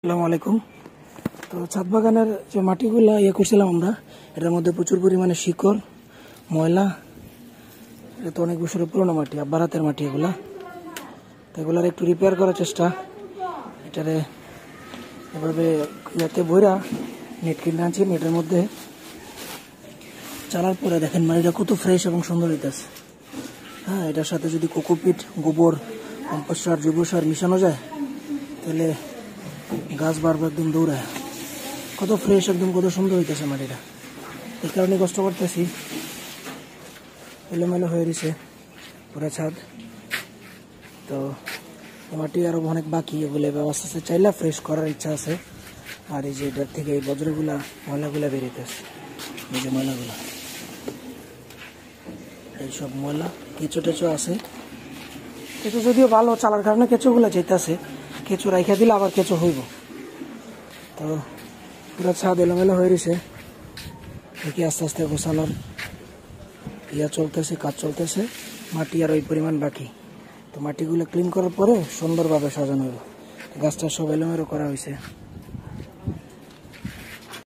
আসসালামু আলাইকুম। তো ছাদ বাগানের যে মাটিগুলো করছিলাম আমরা, এটার মধ্যে প্রচুর পরিমাণে শিকড়, ময়লা। এটা তো অনেক বছরের পুরোনো মাটি, আব্বার হাতের মাটি এগুলা। তো এগুলার একটু রিপেয়ার করার চেষ্টা। এটারে এভাবে যাতে বইরা নেট কিনে আনছি, নেটের মধ্যে চালার পরে দেখেন মাটিটা কত ফ্রেশ এবং সুন্দর হইতেছে। হ্যাঁ, এটার সাথে যদি কোকোপিট, গোবর, কম্পোস্ট সার, জৈব সার মিশানো যায় তাহলে গাছ বারবার একদম দৌড়ায়। কত ফ্রেশ, একদম কত সুন্দর হইতেছে মাটিটা। এই কারণে কষ্ট করতেছি, এলোমেলো হয়ে রয়েছে পুরো ছাদ। তো মাটি আরো অনেক বাকি, এগুলো ব্যবস্থা আছে, চাইলে ফ্রেশ করার ইচ্ছা আছে। আর এই যে এটার থেকে এই বজ্রগুলা, ময়লাগুলা বেরিয়েছে, এই যে ময়লাগুলা, এইসব ময়লা, কেঁচো টেচো আছে। কেঁচো যদিও ভালো চালার কারণে কেঁচোগুলা যেতেছে, কেঁচো রাইখা দিলে আবার কেঁচো হইব। তো পুরো ছাদ এলোমেলো হয়ে রয়েছে, দেখি আস্তে আস্তে গোছানোর চলতেছে, কাজ চলতেছে। মাটি আর ওই পরিমাণ বাকি। তো মাটিগুলো ক্লিন করার পরে সুন্দরভাবে সাজানো হলো। গাছটা সব এলোমেলো করা হয়েছে।